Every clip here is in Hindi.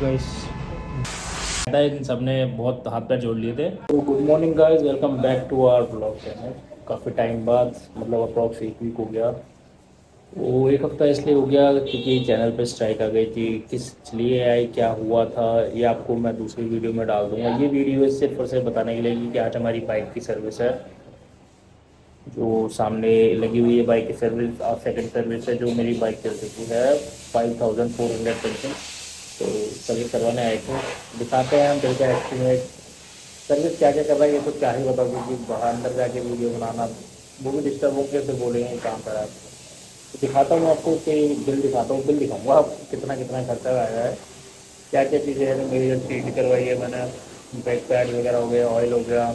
गाइस इन सब ने बहुत हाथ पैर जोड़ लिए थे। तो good morning guys, welcome back to our blog channel. काफ़ी टाइम बाद मतलब अप्रॉक्स एक वीक हो गया। वो एक हफ्ता इसलिए हो गया क्योंकि चैनल पे स्ट्राइक आ गई थी। किस लिए आई, क्या हुआ था, ये आपको मैं दूसरी वीडियो में डाल दूंगा। ये वीडियो सिर्फ और सिर्फ बताने के लिए कि आज हमारी बाइक की सर्विस है जो सामने लगी हुई है। बाइक की सर्विस और सेकंड सर्विस है जो मेरी बाइक चल चुकी है 5400 समथिंग। तो सर्विस करवाने आए थे, दिखाते हैं हम दिल का एस्टीमेट सर्विस क्या क्या कर रहा है। ये तो क्या ही बताओ क्योंकि बाहर अंदर जाके वीडियो बनाना वो भी डिस्टर्ब हो के फिर बोलेंगे काम करा। तो दिखाता हूँ आपको कि बिल दिखाता हूँ, बिल दिखाऊंगा आपको कितना कितना खर्चा आया है, क्या क्या चीज़ें हैं। मेरी जो सीट करवाई है मैंने, ब्रेक पैड वगैरह हो गया, ऑयल हो गया,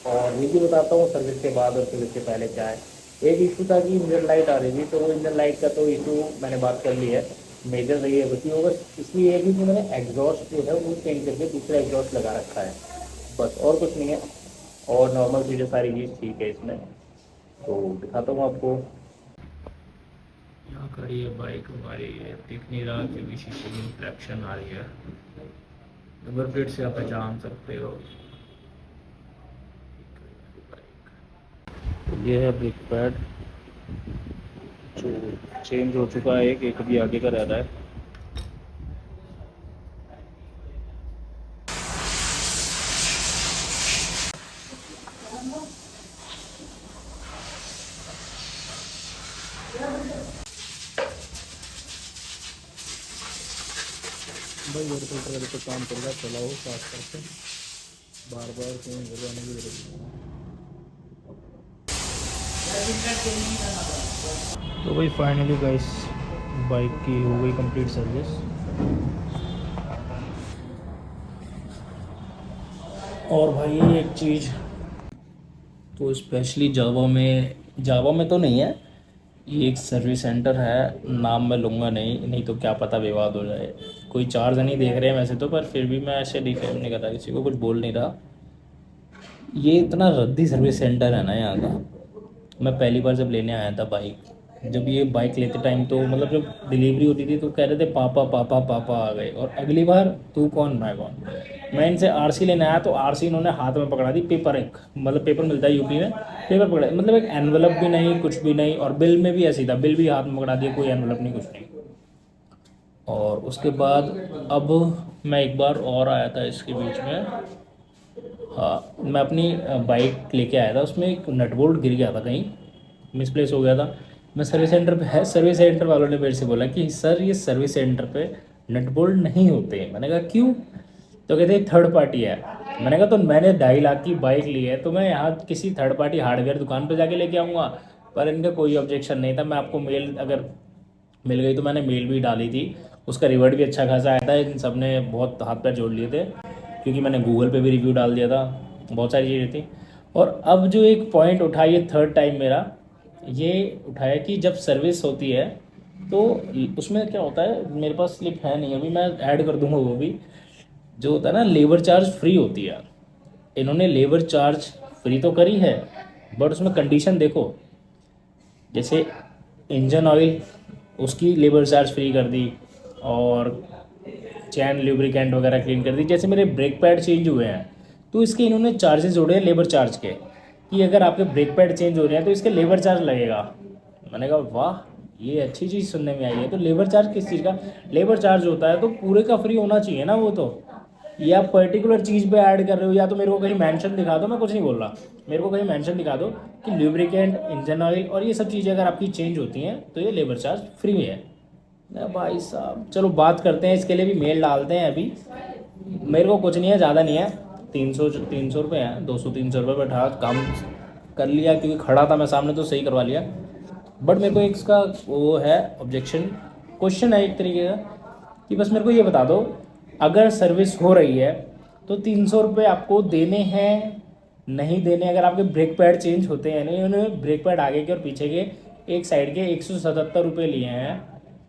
और ये भी बताता हूँ सर्विस के बाद और सर्विस से पहले क्या है। एक इशू था कि इंजन लाइट आ रही थी, तो वो इंजन लाइट का तो इशू मैंने बात कर ली है, मेजर रही है बची होगा। इसलिए ये भी कि मैंने एग्जॉस्ट जो है वो चेंज करके दूसरा एग्जॉस्ट लगा रखा है, बस और कुछ नहीं है। और नॉर्मल चीज़ें सारी चीज़ ठीक है इसमें। तो दिखाता हूँ आपको। यहाँ खड़ी है बाइक हमारी, दिख नहीं रहा क्योंकि शीशे में ट्रैक्शन आ रही है। नंबर प्लेट से आप पहचान सकते हो। तो ये है ब्रेक पैड जो चेंज हो चुका है, एक अभी आगे का रह रहा है। भाई मेरे को अगर तो काम कर रहा है चलाओ साफ करके, बार बार कहीं हो जाने की जरूरत नहीं। तो भाई फाइनली गाइस बाइक की हो गई कंप्लीट सर्विस। और भाई एक चीज़ तो स्पेशली जावा में तो नहीं है, ये एक सर्विस सेंटर है, नाम मैं लूँगा नहीं, नहीं तो क्या पता विवाद हो जाए। कोई चार्ज नहीं देख रहे हैं वैसे तो, पर फिर भी मैं ऐसे डिफेम नहीं कर रहा, किसी को कुछ बोल नहीं रहा। ये इतना रद्दी सर्विस सेंटर है ना यहाँ का। मैं पहली बार जब लेने आया था बाइक, जब ये बाइक लेते टाइम तो मतलब जब डिलीवरी होती थी तो कह रहे थे पापा पापा पापा आ गए, और अगली बार तू कौन मैं कौन। मैं इनसे आरसी लेने आया तो आरसी इन्होंने हाथ में पकड़ा दी, पेपर, एक मतलब पेपर मिलता है यूपी में, पेपर पकड़ा, मतलब एक एनवलप भी नहीं, कुछ भी नहीं। और बिल में भी ऐसे ही था, बिल भी हाथ में पकड़ा दिया, कोई एनवलप नहीं, कुछ नहीं। और उसके बाद अब मैं एक बार और आया था इसके बीच में। हाँ, मैं अपनी बाइक लेके आया था, उसमें एक नट बोल्ट गिर गया था, कहीं मिसप्लेस हो गया था। मैं सर्विस सेंटर पे है, सर्विस सेंटर वालों ने मेरे से बोला कि सर ये सर्विस सेंटर पे नट बोल्ट नहीं होते हैं। मैंने कहा क्यों? तो कहते थर्ड पार्टी है। मैंने कहा तो मैंने 2.5 लाख की बाइक ली है तो मैं यहाँ किसी थर्ड पार्टी हार्डवेयर दुकान पे जाके लेके आऊँगा। पर इनका कोई ऑब्जेक्शन नहीं था। मैं आपको मेल अगर मिल गई तो मैंने मेल भी डाली थी, उसका रिवर्ट भी अच्छा खासा आया था। इन सब ने बहुत हाथ पैर जोड़ लिए थे क्योंकि मैंने गूगल पे भी रिव्यू डाल दिया था, बहुत सारी चीज़ें थी। और अब जो एक पॉइंट उठा, ये थर्ड टाइम मेरा ये उठाया कि जब सर्विस होती है तो उसमें क्या होता है, मेरे पास स्लिप है नहीं अभी, मैं ऐड कर दूंगा वो भी। जो होता है ना लेबर चार्ज फ्री होती है, इन्होंने लेबर चार्ज फ्री तो करी है, बट उसमें कंडीशन देखो। जैसे इंजन ऑयल उसकी लेबर चार्ज फ्री कर दी, और चैन लुब्रिकेंट वगैरह क्लीन कर दी। जैसे मेरे ब्रेक पैड चेंज हुए हैं तो इसके इन्होंने चार्जेस जोड़े हैं लेबर चार्ज के, कि अगर आपके ब्रेक पैड चेंज हो रहे हैं तो इसके लेबर चार्ज लगेगा। मैंने कहा वाह, ये अच्छी चीज़ सुनने में आई है। तो लेबर चार्ज किस चीज़ का लेबर चार्ज होता है, तो पूरे का फ्री होना चाहिए ना वो तो। ये आप पर्टिकुलर चीज़ पे ऐड कर रहे हो, या तो मेरे को कहीं मेंशन दिखा दो, मैं कुछ नहीं बोल रहा, मेरे को कहीं मेंशन दिखा दो कि लुब्रिकेंट, इंजन ऑयल और ये सब चीज़ें अगर आपकी चेंज होती हैं तो ये लेबर चार्ज फ्री में है ना। भाई साहब चलो बात करते हैं, इसके लिए भी मेल डालते हैं अभी। मेरे को कुछ नहीं है, ज़्यादा नहीं है, 300 रुपये हैं, 200-300 रुपये बैठा काम कर लिया क्योंकि खड़ा था मैं सामने तो सही करवा लिया। बट मेरे को एक इसका वो है ऑब्जेक्शन, क्वेश्चन है एक तरीके का, कि बस मेरे को ये बता दो अगर सर्विस हो रही है तो 300 रुपये आपको देने हैं नहीं देने। अगर आपके ब्रेक पैड चेंज होते हैं, नहीं उन्होंने ब्रेक पैड आगे के और पीछे के एक साइड के 177 रुपये लिए हैं,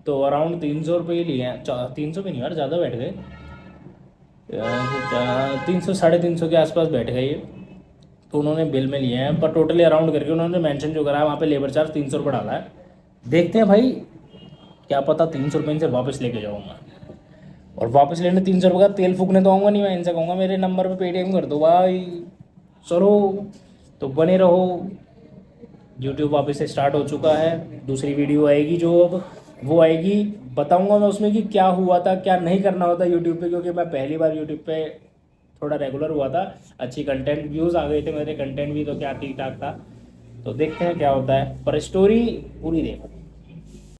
तो अराउंड 300 रुपये लिए हैं। 300 भी नहीं यार, ज़्यादा बैठ गए, 300 350 के आसपास बैठ गए ये। तो उन्होंने बिल में लिए हैं, पर टोटली अराउंड करके उन्होंने मेंशन जो करा है वहाँ पे लेबर चार्ज 300 रुपये डाला है। देखते हैं भाई, क्या पता 300 रुपये इनसे वापस लेके जाऊँगा। और वापस लेने 300 रुपये का तेल फूकने तो आऊँगा नहीं, मैं इनसे कहूँगा मेरे नंबर पे पेटीएम कर दो भाई। चलो तो बने रहो। यूट्यूब वापस से स्टार्ट हो चुका है, दूसरी वीडियो आएगी जो अब वो आएगी, बताऊंगा मैं उसमें कि क्या हुआ था क्या नहीं करना होता यूट्यूब पे, क्योंकि मैं पहली बार यूट्यूब पे थोड़ा रेगुलर हुआ था, अच्छी कंटेंट व्यूज़ आ गए थे मेरे, कंटेंट भी तो क्या ठीक ठाक था। तो देखते हैं क्या होता है, पर स्टोरी पूरी देखो।